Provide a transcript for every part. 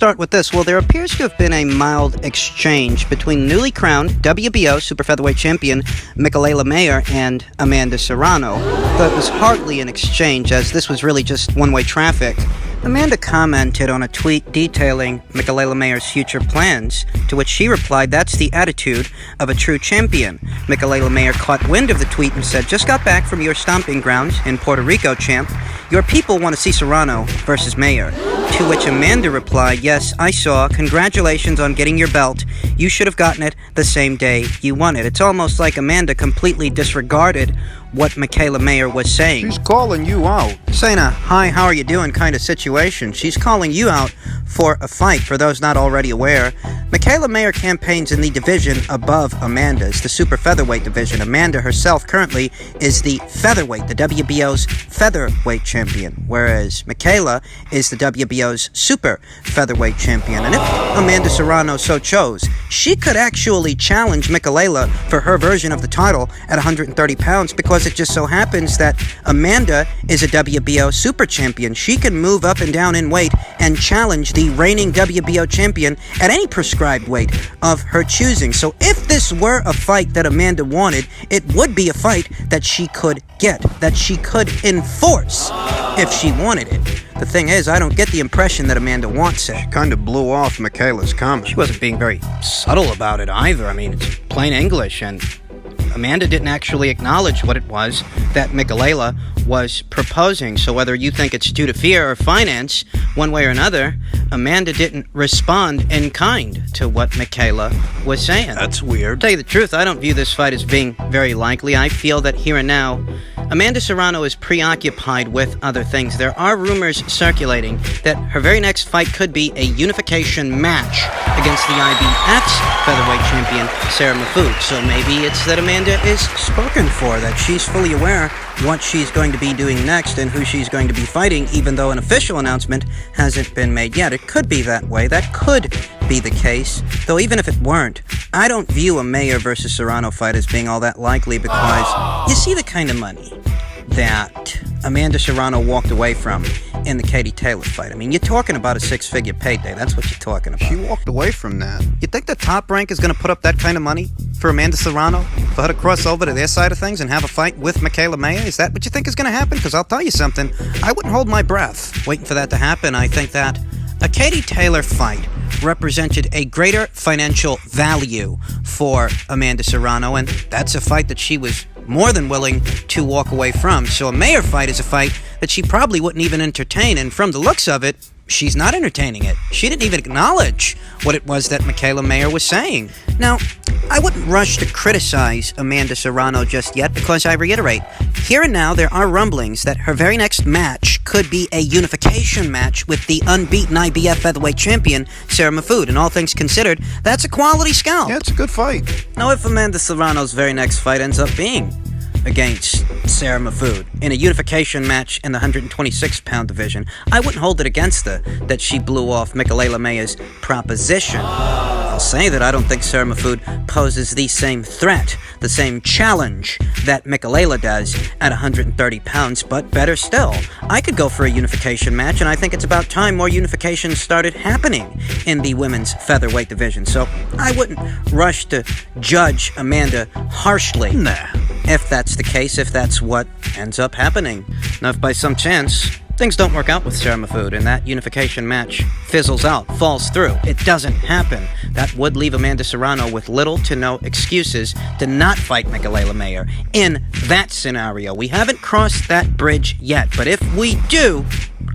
start with this. Well, there appears to have been a mild exchange between newly crowned WBO super featherweight champion Mikaela Mayer and Amanda Serrano. Though it was hardly an exchange, as this was really just one-way traffic. Amanda commented on a tweet detailing Mikaela Mayer's future plans, to which she replied, "That's the attitude of a true champion." Mikaela Mayer caught wind of the tweet and said, "Just got back from your stomping grounds in Puerto Rico, champ. Your people want to see Serrano versus Mayer." To which Amanda replied, "Yes, I saw. Congratulations on getting your belt. You should have gotten it the same day you won it." It's almost like Amanda completely disregarded what Mikaela Mayer was saying. She's calling you out. Saying a "hi, how are you doing" kind of situation. She's calling you out for a fight. For those not already aware, Mikaela Mayer campaigns in the division above Amanda's, the super featherweight division. Amanda herself currently is the featherweight, the WBO's featherweight champion, whereas Mikaela is the WBO's super featherweight champion. And if Amanda Serrano so chose, she could actually challenge Mikaela for her version of the title at 130 pounds, because it just so happens that Amanda is a WBO super champion. She can move up and down in weight and challenge the reigning WBO champion at any prescribed weight of her choosing. So if this were a fight that Amanda wanted, it would be a fight that she could get, that she could enforce if she wanted it. The thing is, I don't get the impression that Amanda wants it. She kind of blew off Mikaela's comment. She wasn't being very subtle about it either. I mean, it's plain English, and Amanda didn't actually acknowledge what it was that Mikaela was proposing. So whether you think it's due to fear or finance, one way or another, Amanda didn't respond in kind to what Mikaela was saying. That's weird. To tell you the truth, I don't view this fight as being very likely. I feel that here and now, Amanda Serrano is preoccupied with other things. There are rumors circulating that her very next fight could be a unification match against the IBF's featherweight champion, Sarah Mahfoud. So maybe it's that Amanda is spoken for, that she's fully aware what she's going to be doing next and who she's going to be fighting, even though an official announcement hasn't been made yet. It could be that way. That could be the case. Though even if it weren't, I don't view a Mayer versus Serrano fight as being all that likely, because you see the kind of money that Amanda Serrano walked away from in the Katie Taylor fight. I mean, you're talking about a six-figure payday. That's what you're talking about. She walked away from that. You think the Top Rank is going to put up that kind of money for Amanda Serrano, for her to cross over to their side of things and have a fight with Mikaela Mayer? Is that what you think is going to happen? Because I'll tell you something, I wouldn't hold my breath waiting for that to happen. I think that a Katie Taylor fight represented a greater financial value for Amanda Serrano, and that's a fight that she was more than willing to walk away from. So a Mayer fight is a fight that she probably wouldn't even entertain, and from the looks of it, she's not entertaining it. She didn't even acknowledge what it was that Mikaela Mayer was saying. Now, I wouldn't rush to criticize Amanda Serrano just yet, because I reiterate, here and now there are rumblings that her very next match could be a unification match with the unbeaten IBF featherweight champion, Sarah Mahfoud. And all things considered, that's a quality scalp. Yeah, it's a good fight. Now, if Amanda Serrano's very next fight ends up being against Sarah Mahfoud in a unification match in the 126-pound division, I wouldn't hold it against her that she blew off Mikaela Mayer's proposition. I'll say that I don't think Sarah Mahfoud poses the same threat, the same challenge that Mikaela does at 130 pounds, but better still, I could go for a unification match, and I think it's about time more unifications started happening in the women's featherweight division. So I wouldn't rush to judge Amanda harshly. Nah. If that's the case, if that's what ends up happening. Now, if by some chance things don't work out with Sarah Mahfoud and that unification match fizzles out, falls through, it doesn't happen, that would leave Amanda Serrano with little to no excuses to not fight Mikaela Mayer. In that scenario, we haven't crossed that bridge yet, but if we do,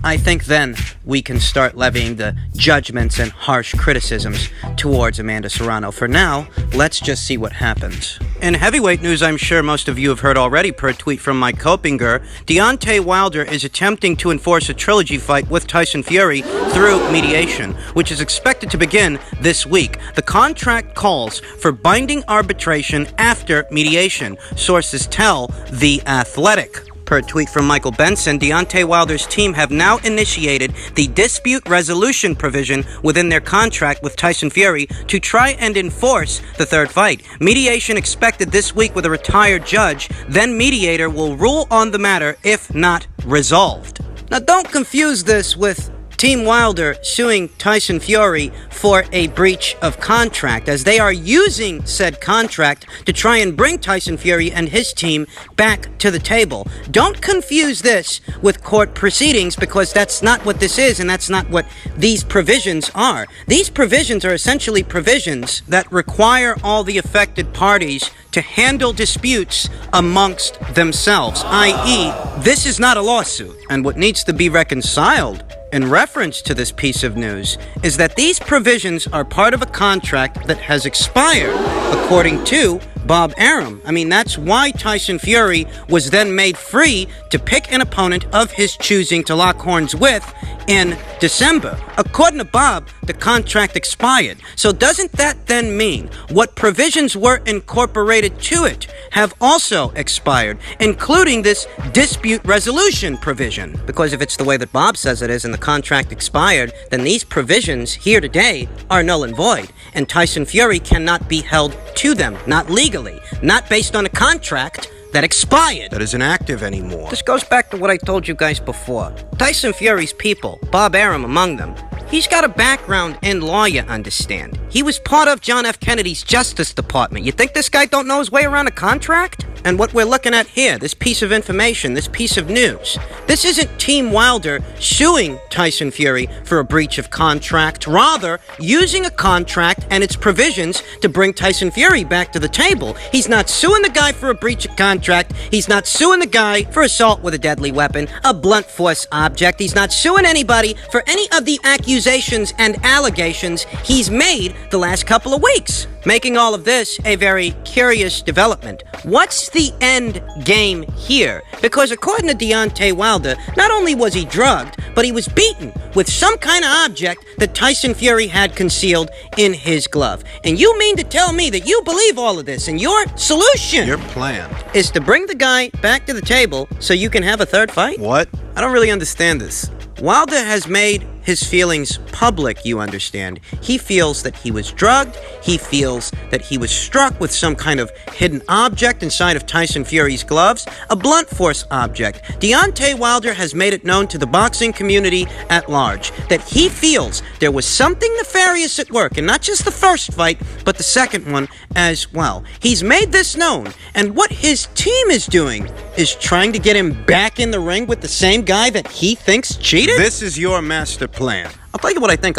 I think then we can start levying the judgments and harsh criticisms towards Amanda Serrano. For now, let's just see what happens. In heavyweight news, I'm sure most of you have heard already per tweet from Mike Kopinger, Deontay Wilder is attempting to enforce a trilogy fight with Tyson Fury through mediation, which is expected to begin this week. The contract calls for binding arbitration after mediation, sources tell The Athletic. Per tweet from Michael Benson, Deontay Wilder's team have now initiated the dispute resolution provision within their contract with Tyson Fury to try and enforce the third fight. Mediation expected this week with a retired judge, then mediator will rule on the matter if not resolved. Now don't confuse this with Team Wilder suing Tyson Fury for a breach of contract, as they are using said contract to try and bring Tyson Fury and his team back to the table. Don't confuse this with court proceedings, because that's not what this is, and that's not what these provisions are. These provisions are essentially provisions that require all the affected parties to handle disputes amongst themselves, i.e., this is not a lawsuit. And what needs to be reconciled in reference to this piece of news is that these provisions are part of a contract that has expired, according to Bob Arum. I mean, that's why Tyson Fury was then made free to pick an opponent of his choosing to lock horns with in December. According to Bob, the contract expired. So doesn't that then mean what provisions were incorporated to it have also expired, including this dispute resolution provision? Because if it's the way that Bob says it is and the contract expired, then these provisions here today are null and void, and Tyson Fury cannot be held to them, not legally, not based on a contract that expired. That isn't active anymore. This goes back to what I told you guys before. Tyson Fury's people, Bob Arum among them, he's got a background in law, you understand. He was part of John F. Kennedy's Justice Department. You think this guy don't know his way around a contract? And what we're looking at here, this piece of information, this piece of news, this isn't Team Wilder suing Tyson Fury for a breach of contract, rather using a contract and its provisions to bring Tyson Fury back to the table. He's not suing the guy for a breach of contract. He's not suing the guy for assault with a deadly weapon, a blunt force object. He's not suing anybody for any of the accusations and allegations he's made the last couple of weeks, making all of this a very curious development. What's the end game here? Because according to Deontay Wilder, not only was he drugged, but he was beaten with some kind of object that Tyson Fury had concealed in his glove. And you mean to tell me that you believe all of this, and your solution, Your plan. is to bring the guy back to the table so you can have a third fight? What? I don't really understand this. Wilder has made his feelings public, you understand. He feels that he was drugged. He feels that he was struck with some kind of hidden object inside of Tyson Fury's gloves, a blunt force object. Deontay Wilder has made it known to the boxing community at large that he feels there was something nefarious at work, and not just the first fight, but the second one as well. He's made this known, and what his team is doing is trying to get him back in the ring with the same guy that he thinks cheated? This is your master plan. I'll tell you what I think.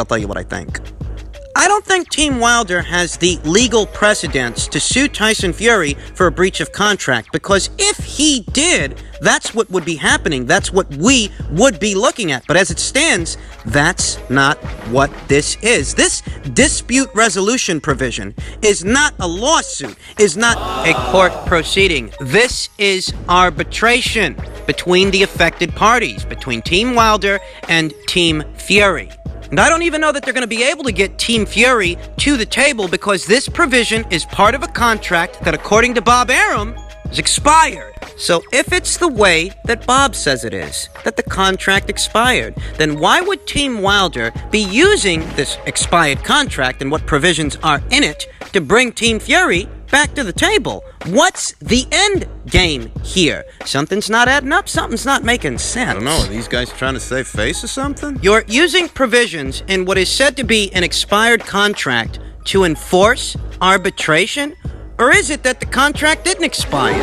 I don't think Team Wilder has the legal precedence to sue Tyson Fury for a breach of contract, because if he did, that's what would be happening. That's what we would be looking at. But as it stands, that's not what this is. This dispute resolution provision is not a lawsuit, is not a court proceeding. This is arbitration between the affected parties, between Team Wilder and Team Fury. And I don't even know that they're going to be able to get Team Fury to the table, because this provision is part of a contract that, according to Bob Arum, is expired. So if it's the way that Bob says it is, that the contract expired, then why would Team Wilder be using this expired contract and what provisions are in it to bring Team Fury back to the table? What's the end game here? Something's not adding up. Something's not making sense. I don't know. Are these guys trying to save face or something? You're using provisions in what is said to be an expired contract to enforce arbitration? Or is it that the contract didn't expire?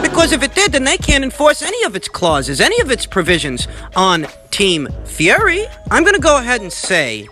Because if it did, then they can't enforce any of its clauses, any of its provisions on Team Fury. I'm going to go ahead and say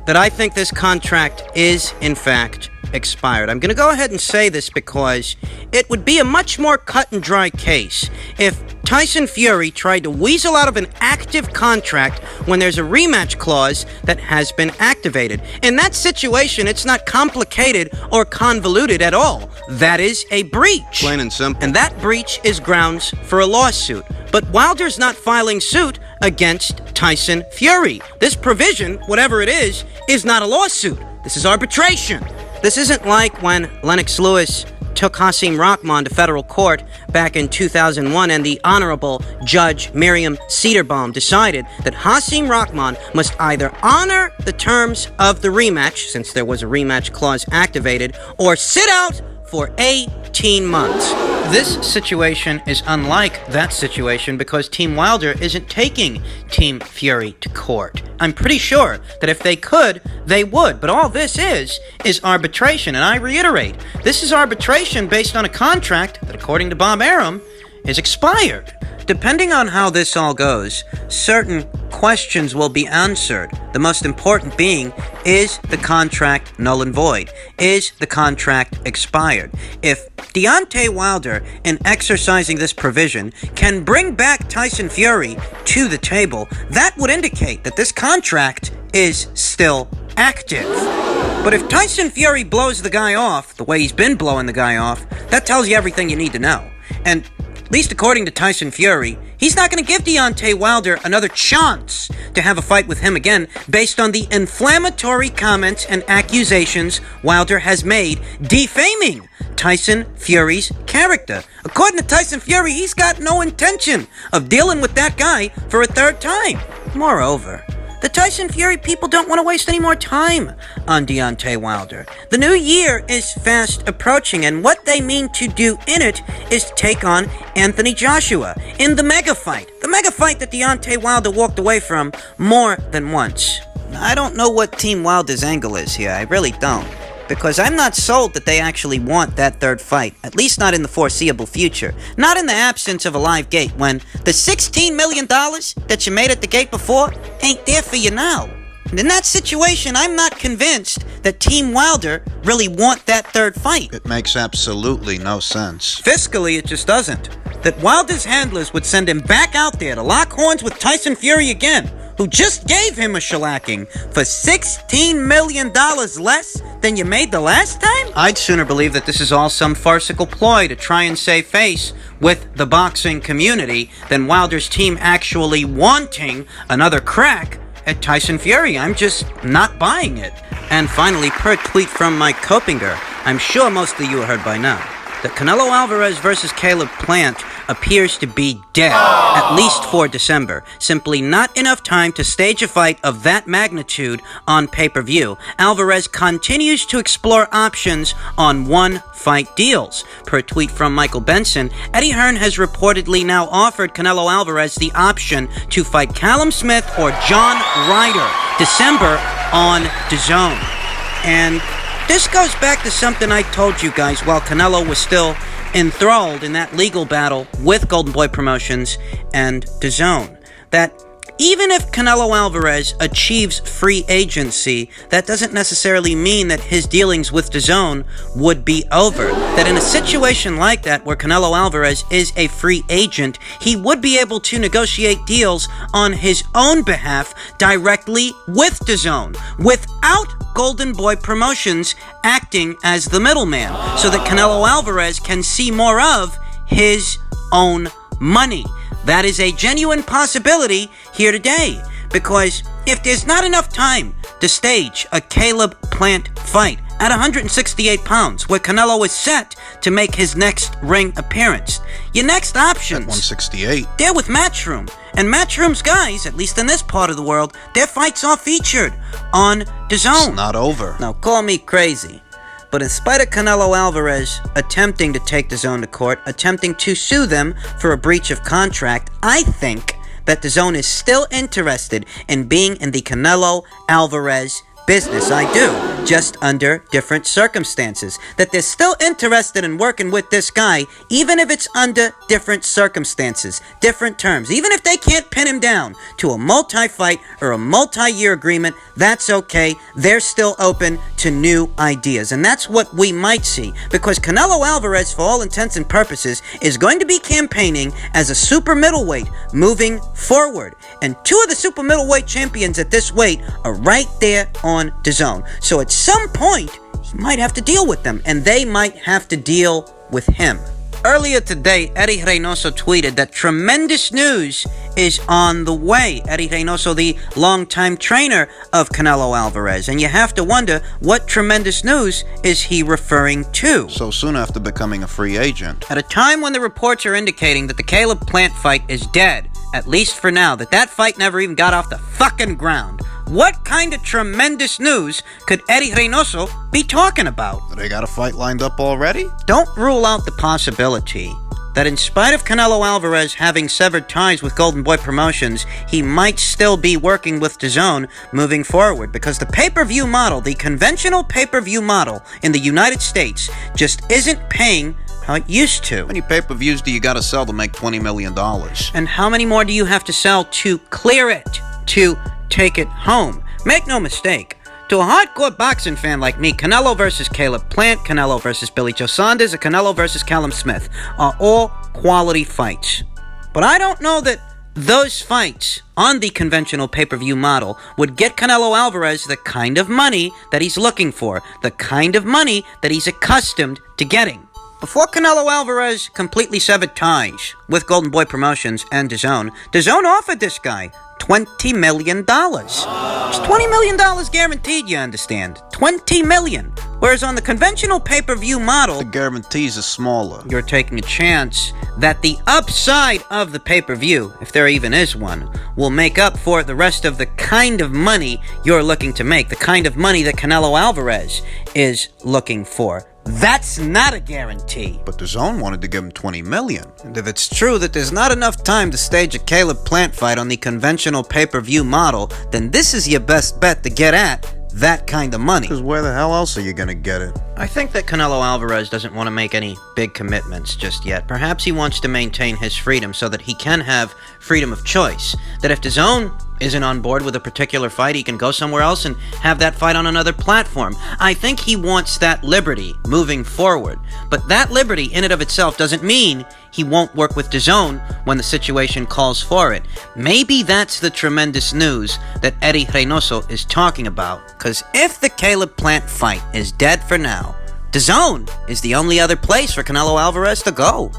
that I think this contract is, in fact, expired. I'm going to go ahead and say this because it would be a much more cut and dry case if Tyson Fury tried to weasel out of an active contract when there's a rematch clause that has been activated. In that situation, it's not complicated or convoluted at all. That is a breach. Plain and simple. And that breach is grounds for a lawsuit. But Wilder's not filing suit against Tyson Fury. This provision, whatever it is not a lawsuit. This is arbitration. This isn't like when Lennox Lewis took Hasim Rahman to federal court back in 2001 and the Honorable Judge Miriam Cedarbaum decided that Hasim Rahman must either honor the terms of the rematch, since there was a rematch clause activated, or sit out for a 15 months. This situation is unlike that situation because Team Wilder isn't taking Team Fury to court. I'm pretty sure that if they could, they would. But all this is arbitration. And I reiterate, this is arbitration based on a contract that, according to Bob Arum, is expired. Depending on how this all goes, certain questions will be answered. The most important being, is the contract null and void? Is the contract expired? If Deontay Wilder, in exercising this provision, can bring back Tyson Fury to the table, that would indicate that this contract is still active. But if Tyson Fury blows the guy off the way he's been blowing the guy off, that tells you everything you need to know. And at least according to Tyson Fury, he's not going to give Deontay Wilder another chance to have a fight with him again based on the inflammatory comments and accusations Wilder has made defaming Tyson Fury's character. According to Tyson Fury, he's got no intention of dealing with that guy for a third time. Moreover, the Tyson Fury people don't want to waste any more time on Deontay Wilder. The new year is fast approaching, and what they mean to do in it is to take on Anthony Joshua in the mega fight. The mega fight that Deontay Wilder walked away from more than once. I don't know what Team Wilder's angle is here. I really don't. Because I'm not sold that they actually want that third fight, at least not in the foreseeable future. Not in the absence of a live gate, when the $16 million that you made at the gate before ain't there for you now. And in that situation, I'm not convinced that Team Wilder really want that third fight. It makes absolutely no sense. Fiscally, it just doesn't. That Wilder's handlers would send him back out there to lock horns with Tyson Fury again, who just gave him a shellacking for $16 million less than you made the last time? I'd sooner believe that this is all some farcical ploy to try and save face with the boxing community than Wilder's team actually wanting another crack at Tyson Fury. I'm just not buying it. And finally, per tweet from Mike Copinger, I'm sure most of you heard by now that Canelo Alvarez versus Caleb Plant appears to be dead, at least for December. Simply not enough time to stage a fight of that magnitude on pay-per-view. Alvarez continues to explore options on one-fight deals. Per tweet from Michael Benson, Eddie Hearn has reportedly now offered Canelo Alvarez the option to fight Callum Smith or John Ryder, December on DAZN. And this goes back to something I told you guys while Canelo was still enthralled in that legal battle with Golden Boy Promotions and DAZN. That even if Canelo Alvarez achieves free agency, that doesn't necessarily mean that his dealings with DAZN would be over. That in a situation like that, where Canelo Alvarez is a free agent, he would be able to negotiate deals on his own behalf directly with DAZN, without Golden Boy Promotions acting as the middleman, so that Canelo Alvarez can see more of his own money. That is a genuine possibility here today, because if there's not enough time to stage a Caleb Plant fight at 168 pounds, where Canelo is set to make his next ring appearance, your next options, At 168? They're with Matchroom. And Matchroom's guys, at least in this part of the world, their fights are featured on DAZN. It's not over. Now, call me crazy, but in spite of Canelo Alvarez attempting to take DAZN to court, attempting to sue them for a breach of contract, I think that DAZN is still interested in being in the Canelo Alvarez business. I do, just under different circumstances. That they're still interested in working with this guy, even if it's under different circumstances, different terms. Even if they can't pin him down to a multi-fight or a multi-year agreement, that's okay. They're still open to new ideas. And that's what we might see, because Canelo Alvarez, for all intents and purposes, is going to be campaigning as a super middleweight moving forward. And two of the super middleweight champions at this weight are right there on DAZN. So at some point, he might have to deal with them, and they might have to deal with him. Earlier today, Eddie Reynoso tweeted that tremendous news is on the way. Eddie Reynoso, the longtime trainer of Canelo Alvarez. And you have to wonder, what tremendous news is he referring to? So soon after becoming a free agent. At a time when the reports are indicating that the Caleb Plant fight is dead, at least for now, that fight never even got off the fucking ground. what kind of tremendous news could Eddie Reynoso be talking about? They got a fight lined up already? Don't rule out the possibility that in spite of Canelo Alvarez having severed ties with Golden Boy Promotions, he might still be working with DAZN moving forward, because the pay-per-view model, the conventional pay-per-view model in the United States, just isn't paying how it used to. How many pay-per-views do you gotta sell to make $20 million? And how many more do you have to sell to clear it, to take it home? Make no mistake, to a hardcore boxing fan like me, Canelo versus Caleb Plant, Canelo versus Billy Joe Saunders, and Canelo versus Callum Smith are all quality fights. But I don't know that those fights on the conventional pay-per-view model would get Canelo Alvarez the kind of money that he's looking for, the kind of money that he's accustomed to getting. Before Canelo Alvarez completely severed ties with Golden Boy Promotions and DAZN, DAZN offered this guy $20 million. It's $20 million guaranteed, you understand? $20 million. Whereas on the conventional pay-per-view model, The guarantees are smaller. you're taking a chance that the upside of the pay-per-view, if there even is one, will make up for the rest of the kind of money you're looking to make, the kind of money that Canelo Alvarez is looking for. That's not a guarantee. But DAZN wanted to give him $20 million. And if it's true that there's not enough time to stage a Caleb Plant fight on the conventional pay-per-view model, then this is your best bet to get at that kind of money. Because where the hell else are you gonna get it? I think that Canelo Alvarez doesn't want to make any big commitments just yet. Perhaps he wants to maintain his freedom so that he can have freedom of choice. That if DAZN isn't on board with a particular fight, he can go somewhere else and have that fight on another platform. I think he wants that liberty moving forward. But that liberty in and of itself doesn't mean he won't work with DAZN when the situation calls for it. Maybe that's the tremendous news that Eddie Reynoso is talking about. Because if the Caleb Plant fight is dead for now, DAZN is the only other place for Canelo Alvarez to go.